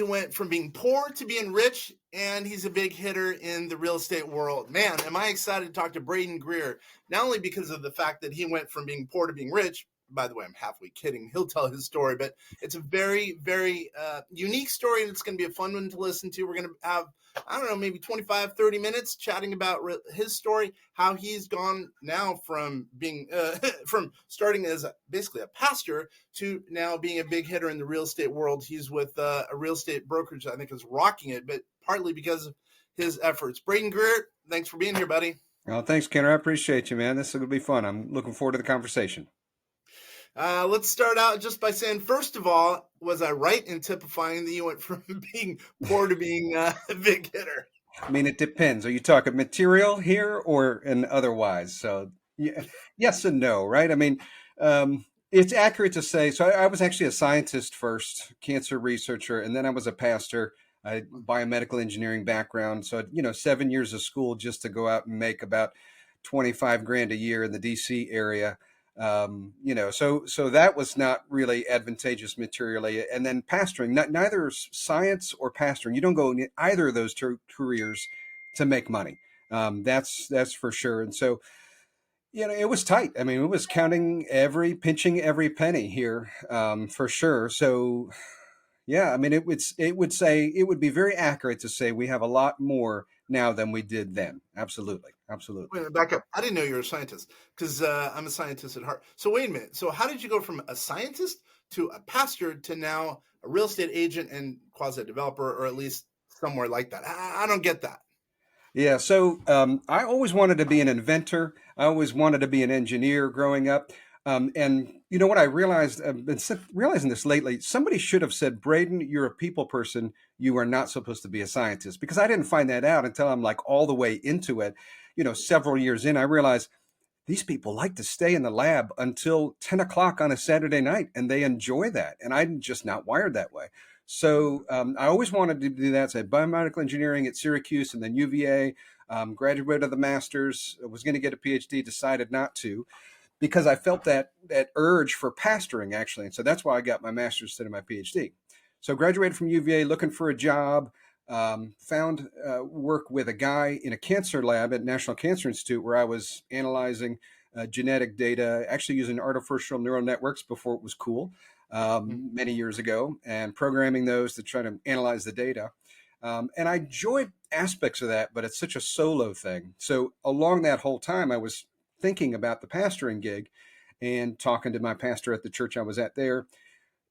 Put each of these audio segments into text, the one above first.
he went from being poor to being rich, and he's a big hitter in the real estate world. Man, am I excited to talk to Braden Greer, not only because of the fact that he went from being poor to being rich. By the way, I'm halfway kidding. He'll tell his story, but it's a very, very unique story, and it's going to be a fun one to listen to. We're going to have, I don't know, maybe 25, 30 minutes chatting about his story, how he's gone now from being, from starting as basically a pastor to now being a big hitter in the real estate world. He's with a real estate brokerage, I think is rocking it, but partly because of his efforts. Braden Greer, thanks for being here, buddy. Oh, thanks, Kenner. I appreciate you, man. This is going to be fun. I'm looking forward to the conversation. Let's start out just by saying, first of all, was I right in typifying that you went from being poor to being a big hitter? I mean, it depends. Are you talking material here or in otherwise? So yes and no, right? I mean, it's accurate to say, so I was actually a scientist first, cancer researcher, and then I was a pastor. I biomedical engineering background. So, 7 years of school just to go out and make about 25 grand a year in the DC area. So that was not really advantageous materially. And then pastoring, neither science or pastoring. You don't go in either of those two careers to make money. That's for sure. And so, it was tight. I mean, it was pinching every penny here, for sure. So, yeah, I mean, it would be very accurate to say we have a lot more now than we did then. Absolutely. Wait a minute, back up. I didn't know you were a scientist because I'm a scientist at heart. So wait a minute. So how did you go from a scientist to a pastor to now a real estate agent and quasi developer, or at least somewhere like that? I don't get that. Yeah, so I always wanted to be an inventor. I always wanted to be an engineer growing up. And you know what I realized? I've been realizing this lately. Somebody should have said, Braden, you're a people person. You are not supposed to be a scientist. Because I didn't find that out until I'm like all the way into it. Several years in, I realized these people like to stay in the lab until 10 o'clock on a Saturday night, and they enjoy that. And I'm just not wired that way. So I always wanted to do that. So I had biomedical engineering at Syracuse and then UVA, graduated of the master's, was going to get a PhD, decided not to because I felt that urge for pastoring, actually. And so that's why I got my master's instead of my PhD. So graduated from UVA, looking for a job, found work with a guy in a cancer lab at National Cancer Institute where I was analyzing genetic data, actually using artificial neural networks before it was cool. Many years ago, and programming those to try to analyze the data. And I enjoyed aspects of that, but it's such a solo thing. So along that whole time, I was thinking about the pastoring gig and talking to my pastor at the church I was at there.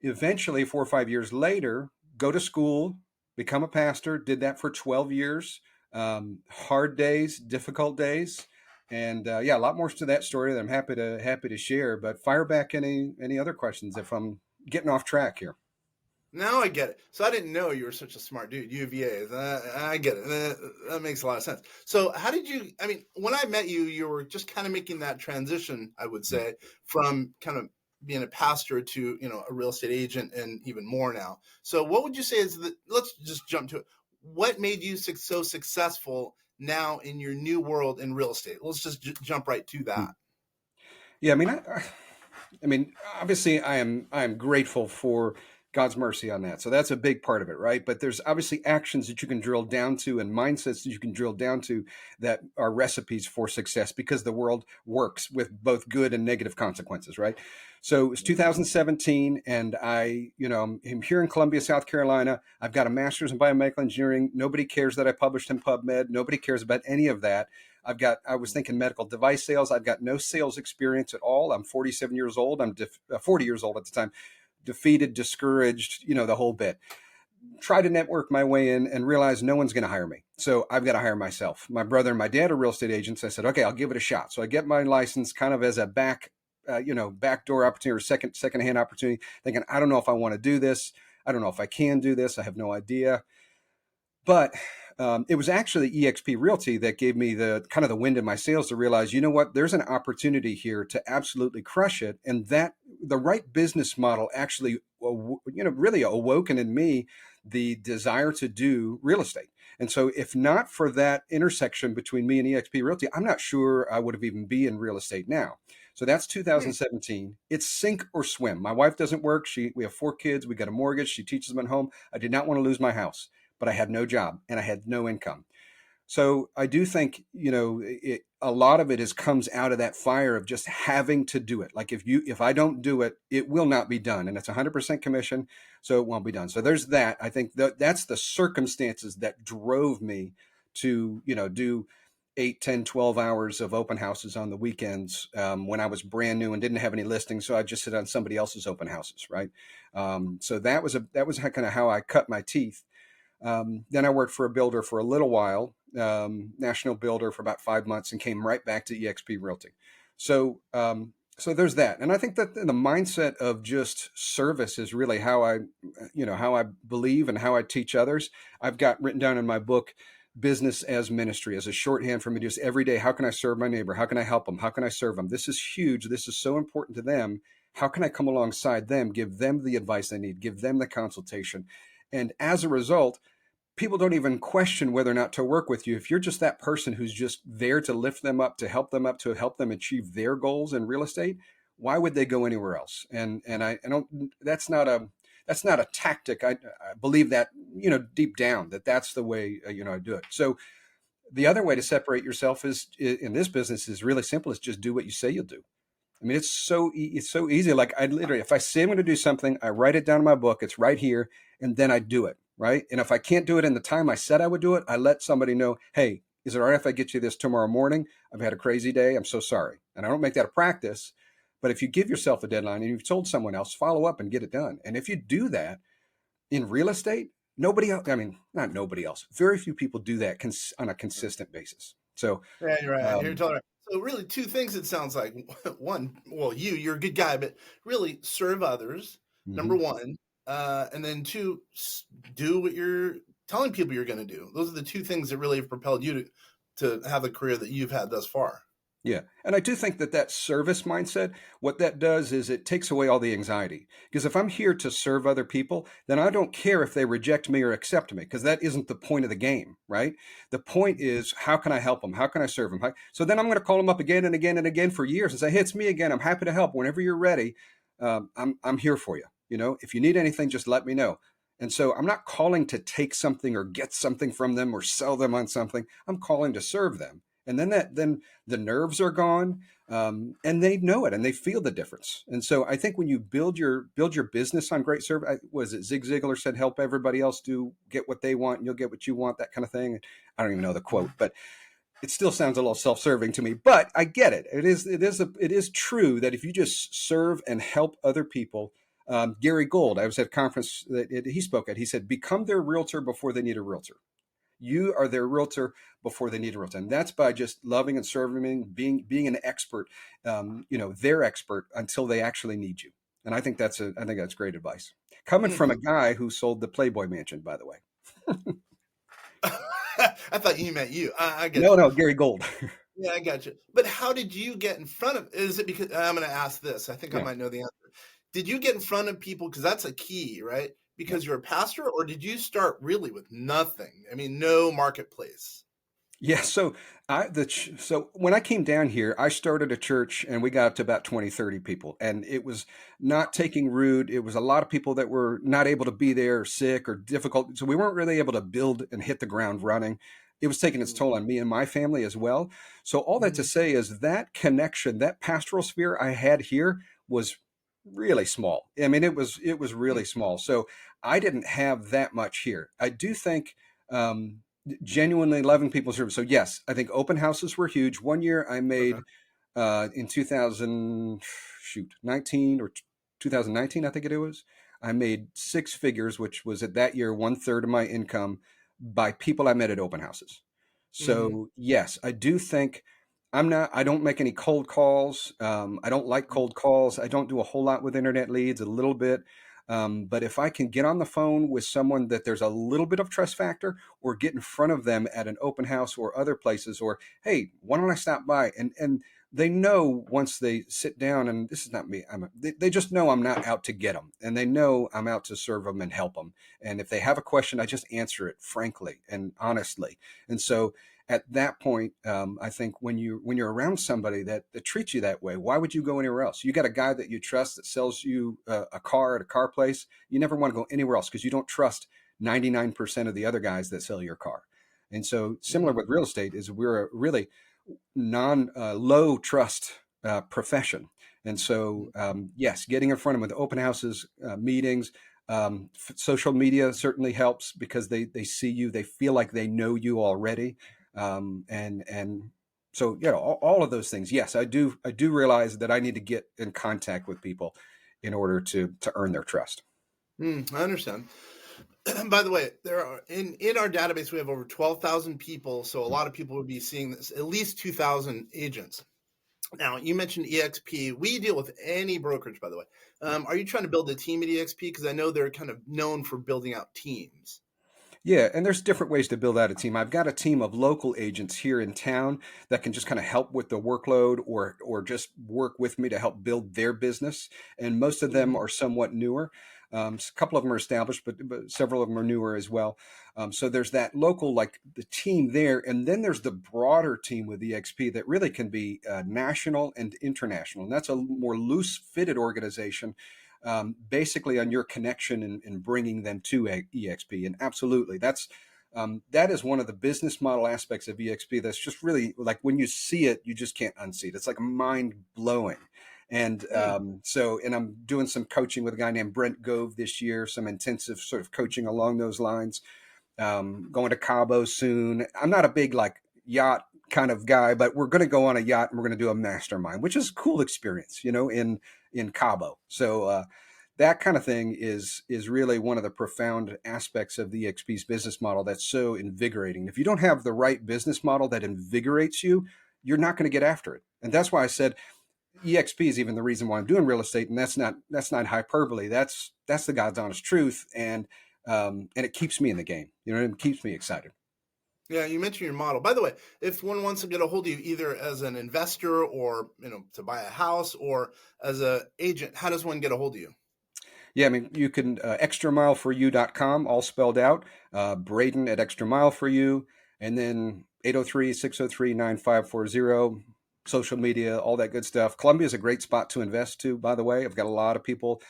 Eventually, 4 or 5 years later, go to school, become a pastor, did that for 12 years. Hard days, difficult days. And a lot more to that story that I'm happy to share. But fire back any other questions if I'm getting off track here. Now I get it. So I didn't know you were such a smart dude. UVA. I get it. That makes a lot of sense. So how did you? I mean, when I met you, you were just kind of making that transition, I would say, from kind of being a pastor to a real estate agent, and even more now. So what would you say is the? Let's just jump to it. What made you so successful now in your new world in real estate? Let's just jump right to that. Yeah, I mean, obviously, I am grateful for God's mercy on that. So that's a big part of it, right? But there's obviously actions that you can drill down to and mindsets that you can drill down to that are recipes for success because the world works with both good and negative consequences, right? So it's 2017, and I'm here in Columbia, South Carolina. I've got a master's in biomedical engineering. Nobody cares that I published in PubMed. Nobody cares about any of that. I was thinking medical device sales. I've got no sales experience at all. I'm 47 years old. I'm 40 years old at the time. Defeated, discouraged, the whole bit. Try to network my way in and realize no one's going to hire me. So I've got to hire myself. My brother and my dad are real estate agents. I said, okay, I'll give it a shot. So I get my license kind of as a backdoor opportunity or secondhand opportunity, thinking, I don't know if I want to do this. I don't know if I can do this. I have no idea. But it was actually eXp Realty that gave me the kind of the wind in my sails to realize, you know what, there's an opportunity here to absolutely crush it. And that the right business model actually, really awoken in me the desire to do real estate. And so if not for that intersection between me and eXp Realty, I'm not sure I would have even been in real estate now. So that's Hmm. 2017. It's sink or swim. My wife doesn't work. We have 4 kids. We got a mortgage. She teaches them at home. I did not want to lose my house, but I had no job and I had no income. So I do think, a lot of it comes out of that fire of just having to do it. Like if I don't do it, it will not be done, and it's 100% commission, so it won't be done. So there's that. I think that's the circumstances that drove me to, do 8, 10, 12 hours of open houses on the weekends, when I was brand new and didn't have any listings. So I just sit on somebody else's open houses, right? So that was kind of how I cut my teeth. Then I worked for a builder for a little while, national builder for about 5 months, and came right back to EXP Realty. So there's that, and I think that the mindset of just service is really how I believe and how I teach others. I've got written down in my book, business as ministry, as a shorthand for me, just every day. How can I serve my neighbor? How can I help them? How can I serve them? This is huge. This is so important to them. How can I come alongside them, give them the advice they need, give them the consultation? And as a result, people don't even question whether or not to work with you. If you're just that person who's just there to lift them up, to help them achieve their goals in real estate, why would they go anywhere else? And I don't. That's not a tactic. I believe that, deep down, that's the way, I do it. So the other way to separate yourself is in this business is really simple. It's just do what you say you'll do. I mean, it's so easy. Like, I literally, if I say I'm going to do something, I write it down in my book. It's right here, and then I do it. Right. And if I can't do it in the time I said I would do it, I let somebody know, hey, is it all right if I get you this tomorrow morning? I've had a crazy day. I'm so sorry. And I don't make that a practice. But if you give yourself a deadline and you've told someone else, follow up and get it done. And if you do that in real estate, nobody else, I mean, not nobody else, very few people do that on a consistent basis. So, Yeah, you're right. You're um, totally right. So really, two things. It sounds like one. Well, you're a good guy, but really serve others. Number mhm. one, and then two, do what you're telling people you're going to do. Those are the two things that really have propelled you to have the career that you've had thus far. Yeah. And I do think that service mindset, what that does is it takes away all the anxiety. Because if I'm here to serve other people, then I don't care if they reject me or accept me, because that isn't the point of the game, right? The point is, how can I help them? How can I serve them? So then I'm going to call them up again and again and again for years and say, hey, it's me again. I'm happy to help whenever you're ready. I'm here for you. If you need anything, just let me know. And so I'm not calling to take something or get something from them or sell them on something. I'm calling to serve them. And then the nerves are gone, and they know it and they feel the difference. And so I think when you build your business on great service, was it Zig Ziglar said, "Help everybody else get what they want, and you'll get what you want." That kind of thing. I don't even know the quote, but it still sounds a little self-serving to me. But I get it. It is true that if you just serve and help other people. Gary Gold, I was at a conference that he spoke at. He said, "Become their realtor before they need a realtor." You are their realtor before they need a realtor, and that's by just loving and serving, being an expert, their expert until they actually need you. And I think that's great advice, coming Mm. from a guy who sold the Playboy Mansion, by the way. I thought you meant you. I get No, you. no, Gary Gold. Yeah, I got you. But how did you get in front of? Is it because I'm going to ask this? I think I Yeah, might know the answer. Did you get in front of people? Because that's a key, right? yeah. Because you're a pastor, or did you start really with nothing? I mean, no marketplace. Yeah, so when I came down here, I started a church and we got up to about 20, 30 people. And it was not taking root. It was a lot of people that were not able to be there, or sick or difficult. So we weren't really able to build and hit the ground running. It was taking its toll on me and my family as well. So all that to Mm-hmm. say is that connection, that pastoral sphere I had here was really small. I mean, it was really small. So I didn't have that much here. I do think um, genuinely loving people's service. So yes, I think open houses were huge. One year I Okay. made in 19 or 2019, I think it was. I made six figures, which was at that year 1/3 of my income by people I met at open houses. Mm-hmm. So yes, I do think I don't make any cold calls. I don't like cold calls. I don't do a whole lot with internet leads, a little bit. But if I can get on the phone with someone that there's a little bit of trust factor, or get in front of them at an open house or other places, or hey, why don't I stop by? And they know once they sit down, and this is not me. They just know I'm not out to get them, and they know I'm out to serve them and help them. And if they have a question, I just answer it frankly and honestly. And so at that point, I think when you're around somebody that treats you that way, why would you go anywhere else? You got a guy that you trust that sells you a car at a car place. You never want to go anywhere else because you don't trust 99% of the other guys that sell your car. And so, similar Mhm. with real estate, is we're a really non low trust profession. And so, yes, getting in front of them with open houses, meetings, social media certainly helps because they see you, they feel like they know you already, and so all of those things. Yes, I do realize that I need to get in contact with people in order to earn their trust. I understand. By the way, there are in our database we have over 12,000 people, so a lot of people would be seeing this. At least 2,000 agents. Now, you mentioned EXP. We deal with any brokerage, by the way. Are you trying to build a team at EXP? Because I know they're kind of known for building out teams. Yeah, and there's different ways to build out a team. I've got a team of local agents here in town that can just kind of help with the workload or just work with me to help build their business. And most of them Mhm. are somewhat newer. A couple of them are established, but several of them are newer as well. So there's that local, like the team there, and then there's the broader team with EXP that really can be national and international, and that's a more loose-fitted organization basically on your connection and bringing them to EXP. And absolutely, that is one of the business model aspects of EXP that's just really like when you see it, you just can't unsee it. It's like mind blowing. And Mm. and I'm doing some coaching with a guy named Brent Gove this year, some intensive sort of coaching along those lines. Going to Cabo soon. I'm not a big like yacht kind of guy, but we're going to go on a yacht and we're going to do a mastermind, which is a cool experience, in Cabo. So that kind of thing is really one of the profound aspects of the EXP's business model that's so invigorating. If you don't have the right business model that invigorates you, you're not going to get after it. And that's why I said EXP is even the reason why I'm doing real estate, and that's not hyperbole. That's the God's honest truth, and it keeps me in the game. It keeps me excited. Yeah, you mentioned your model. By the way, if one wants to get a hold of you either as an investor or to buy a house or as a agent, how does one get a hold of you? Yeah, I mean, you can extramileforyou.com, all spelled out. Braden at Extra Mile for You, and then 803-603-9540. Social media, all that good stuff. Columbia is a great spot to invest to, by the way. I've got a lot of people,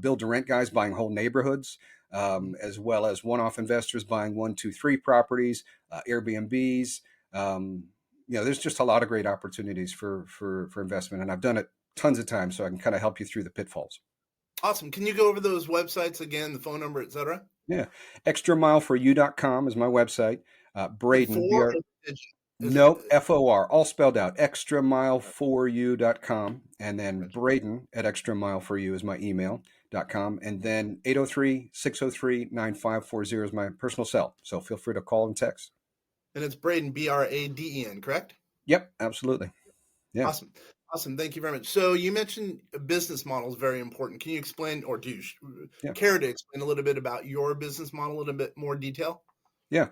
build to rent guys buying whole neighborhoods, as well as one off investors buying one, two, three properties, Airbnbs. There's just a lot of great opportunities for investment, and I've done it tons of times, so I can kind of help you through the pitfalls. Awesome. Can you go over those websites again, the phone number, etc.? Yeah. Extramileforyou.com is my website. The Braden, four BR, or the digit? Is it nope, FOR, all spelled out. Extramileforyou.com. And then gotcha. Braden at extramileforyou is my email.com. And then 803-603-9540 is my personal cell. So feel free to call and text. And it's Braden, Braden, correct? Yep, absolutely. Yeah. Awesome. Awesome. Thank you very much. So you mentioned a business model is very important. Can you explain, or do you Yeah. care to explain a little bit about your business model, a little bit more detail? Yeah.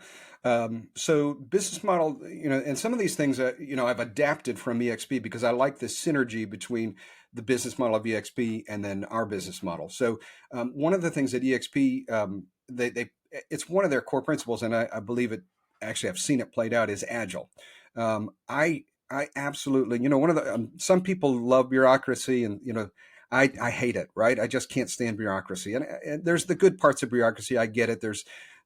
So business model, and some of these things, I've adapted from EXP because I like the synergy between the business model of EXP and then our business model. So one of the things that EXP, it's one of their core principles, and I believe it. Actually, I've seen it played out is agile. I absolutely, one of the some people love bureaucracy, and I hate it. Right? I just can't stand bureaucracy, and there's the good parts of bureaucracy. I get it.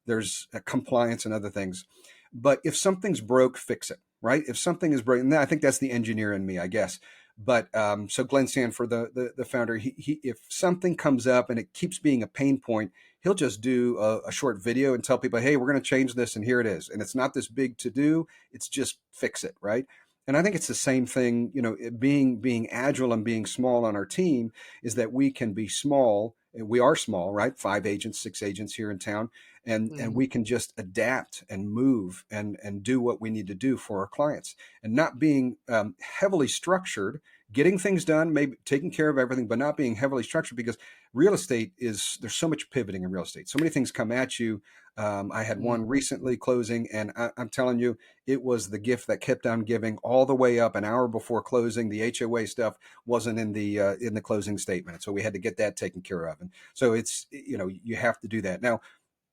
There's compliance and other things. But if something's broke, fix it, right? If something is broken, I think that's the engineer in me, I guess. But so Glenn Sanford, the founder, he if something comes up and it keeps being a pain point, he'll just do a short video and tell people, hey, we're going to change this, and here it is. And it's not this big to do; it's just fix it, right? And I think it's the same thing, being agile and being small on our team is that we can be small. We are small, right? 5 agents, 6 agents here in town, and Mhm. we can just adapt and move and do what we need to do for our clients, and not being heavily structured, getting things done, maybe taking care of everything, but not being heavily structured because real estate there's so much pivoting in real estate. So many things come at you. I had Mhm. one recently closing, and I'm telling you, it was the gift that kept on giving all the way up an hour before closing. The HOA stuff wasn't in the closing statement, so we had to get that taken care of. And so it's you have to do that now.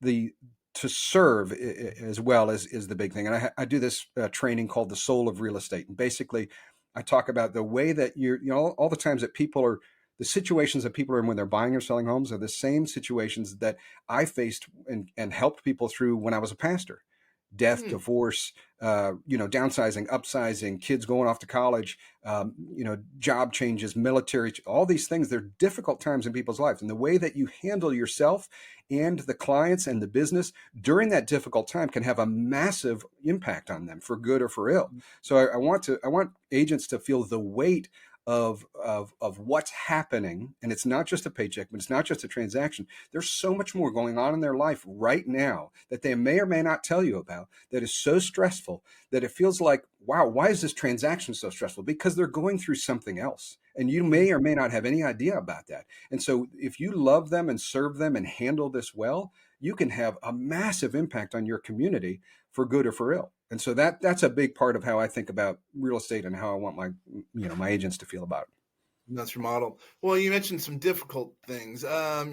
The to serve as well is the big thing. And I do this training called the soul of real estate. And basically, I talk about the way that all the times that people are, the situations that people are in when they're buying or selling homes are the same situations that I faced and helped people through when I was a pastor. Death, Hmm. divorce, downsizing, upsizing, kids going off to college, job changes, military, all these things. They're difficult times in people's lives. And the way that you handle yourself and the clients and the business during that difficult time can have a massive impact on them for good or for ill. So I want agents to feel the weight of what's happening, and it's not just a paycheck, but it's not just a transaction. There's so much more going on in their life right now that they may or may not tell you about that is so stressful that it feels like, wow, why is this transaction so stressful? Because they're going through something else, and you may or may not have any idea about that. And so if you love them and serve them and handle this well, you can have a massive impact on your community for good or for ill. And so that's a big part of how I think about real estate and how I want my agents to feel about it. That's your model. Well, you mentioned some difficult things. Death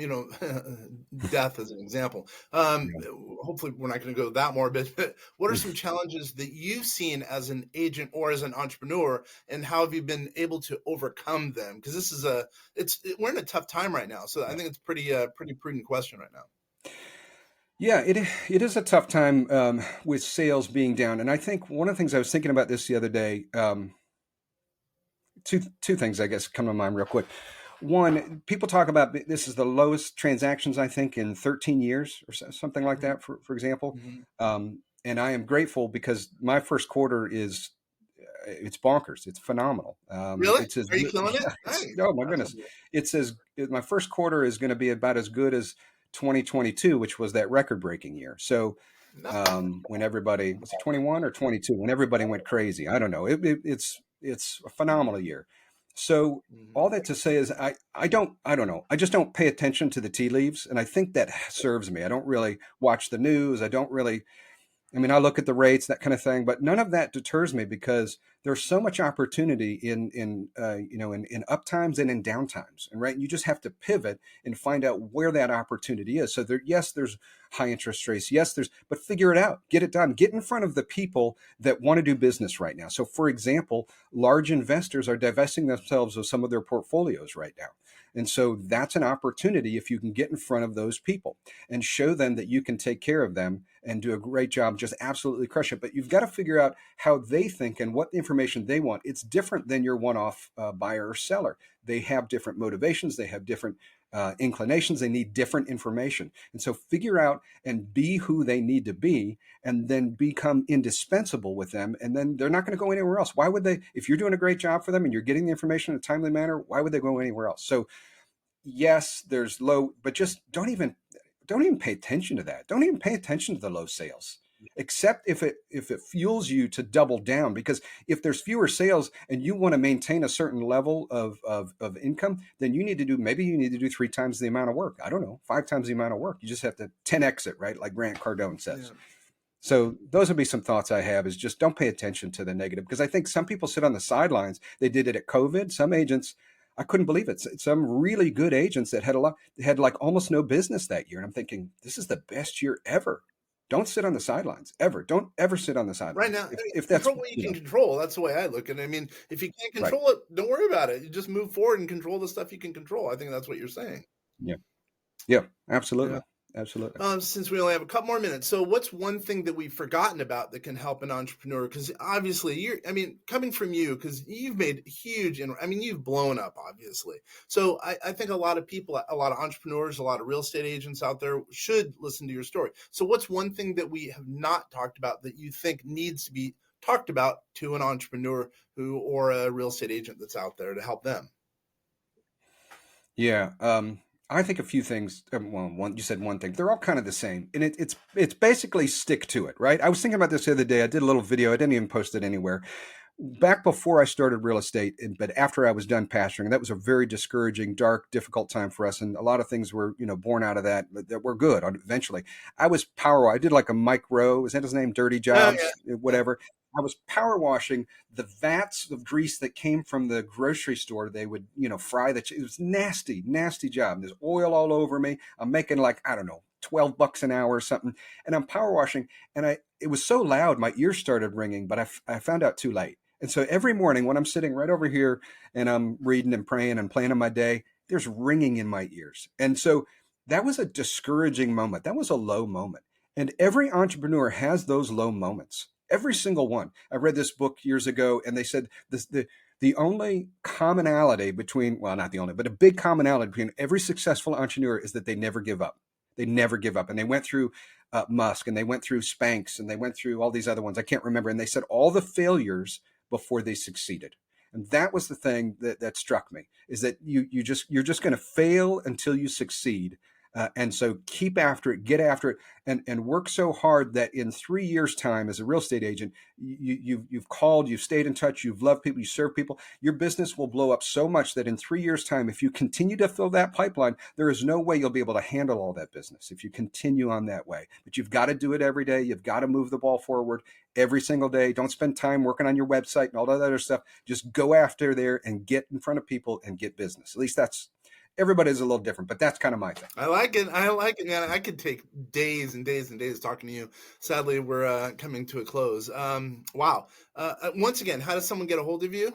as an example. Yeah. Hopefully, we're not going to go that morbid. But what are some challenges that you've seen as an agent or as an entrepreneur, and how have you been able to overcome them? Because this is we're in a tough time right now. So I think it's pretty prudent question right now. Yeah, it is a tough time with sales being down, and I think one of the things I was thinking about this the other day. Two things I guess come to mind real quick. One, people talk about this is the lowest transactions I think in 13 years or something like that. For example, Mm-hmm. and I am grateful because my first quarter is it's bonkers. It's phenomenal. Really? It's as Are you good. killing it? Yeah, Nice. oh my That's goodness. unbelievable. It's as my first quarter is going to be about as good as 2022, which was that record breaking year. So No. when everybody was it 21 or 22 when everybody went crazy. I don't know. It's a phenomenal year. So all Mhm. that to say is I don't know. I just don't pay attention to the tea leaves, and I think that serves me. I don't really watch the news. I don't really. I mean, I look at the rates, that kind of thing, but none of that deters me because there's so much opportunity in up times and in down times, and right, you just have to pivot and find out where that opportunity is. So yes, there's high interest rates, yes, but figure it out, get it done, get in front of the people that want to do business right now. So, for example, large investors are divesting themselves of some of their portfolios right now, and so that's an opportunity if you can get in front of those people and show them that you can take care of them and do a great job, just absolutely crush it. But you've got to figure out how they think and what information they want. It's different than your one-off buyer or seller. They have different motivations. They have different inclinations. They need different information. And so figure out and be who they need to be and then become indispensable with them. And then they're not going to go anywhere else. Why would they, if you're doing a great job for them and you're getting the information in a timely manner, why would they go anywhere else? So yes, there's low, but just don't even pay attention to that. Don't even pay attention to the low sales, except if it fuels you to double down. Because if there's fewer sales and you want to maintain a certain level of income, then maybe you need to do 3 times the amount of work. I don't know, 5 times the amount of work. You just have to 10x it, right? Like Grant Cardone says. Yeah. So those would be some thoughts I have is just don't pay attention to the negative because I think some people sit on the sidelines. They did it at COVID. Some agents, I couldn't believe it. Some really good agents that had like almost no business that year. And I'm thinking, this is the best year ever. Don't sit on the sidelines ever. Don't ever sit on the Right sidelines. now, I mean, If that's, control what you can control. That's the way I look at it. I mean, if you can't right. control it, don't worry about it. You just move forward and control the stuff you can control. I think that's what you're saying. Yeah. Yeah, Yeah. absolutely. Absolutely. Since we only have a couple more minutes, so what's one thing that we've forgotten about that can help an entrepreneur? Because obviously, coming from you, because you've made huge, you've blown up, obviously. So I think a lot of people, a lot of entrepreneurs, a lot of real estate agents out there should listen to your story. So what's one thing that we have not talked about that you think needs to be talked about to an entrepreneur or a real estate agent that's out there to help them? Yeah. I think a few things. Well, you said one thing. They're all kind of the same, and it's basically stick to it, right? I was thinking about this the other day. I did a little video. I didn't even post it anywhere. Back before I started real estate, but after I was done pastoring, that was a very discouraging, dark, difficult time for us, and a lot of things were born out of that that were good. Eventually, I was power. I did like a Mike Rowe. Is that his name? Dirty Oh yeah, Jobs, whatever. I was power washing the vats of grease that came from the grocery store. They would, fry it was nasty, nasty job. There's oil all over me. I'm making like, I don't know, $12 an hour or something. And I'm power washing, and it was so loud, my ears started ringing, but I found out too late. And so every morning when I'm sitting right over here and I'm reading and praying and planning my day, there's ringing in my ears. And so that was a discouraging moment. That was a low moment. And every entrepreneur has those low moments. Every single one. I read this book years ago, and they said the only commonality between, well, not the only, but a big commonality between every successful entrepreneur is that they never give up. They never give up. And they went through Musk, and they went through Spanx, and they went through all these other ones. I can't remember. And they said all the failures before they succeeded. And that was the thing that struck me, is that you're just going to fail until you succeed. And so keep after it, get after it, and work so hard that in 3 years' time, as a real estate agent, you've called, you've stayed in touch, you've loved people, you serve people. Your business will blow up so much that in 3 years' time, if you continue to fill that pipeline, there is no way you'll be able to handle all that business if you continue on that way. But you've got to do it every day. You've got to move the ball forward every single day. Don't spend time working on your website and all that other stuff. Just go after there and get in front of people and get business. At least that's, everybody's a little different, but that's kind of my thing. I like it. I like it, man. I could take days and days and days talking to you. Sadly, we're coming to a close. Wow. Once again, how does someone get a hold of you?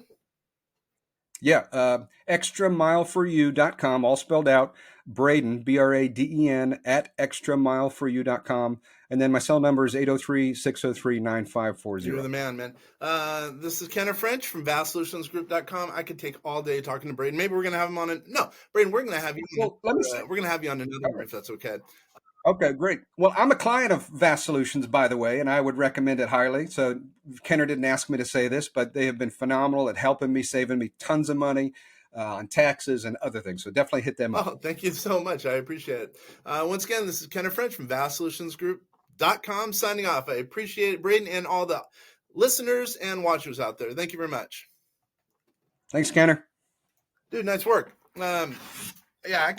Yeah, extramileforyou.com, all spelled out. Braden, Braden, at extramileforyou.com. And then my cell number is 803-603-9540. You're the man, man. This is Kenneth French from vastsolutionsgroup.com. I could take all day talking to Braden. Maybe we're going to have him on it. No, Braden, we're going to have you. Well, let me say, we're going to have you on another one, if that's okay. Okay, great. Well, I'm a client of Vast Solutions, by the way, and I would recommend it highly. So Kenner didn't ask me to say this, but they have been phenomenal at helping me, saving me tons of money on taxes and other things. So definitely hit them up. Oh, thank you so much. I appreciate it. Once again, this is Kenneth French from vastsolutionsgroup.com signing off. I appreciate it, Braden, and all the listeners and watchers out there. Thank you very much. Thanks, Kenner. Dude, nice work. Yeah,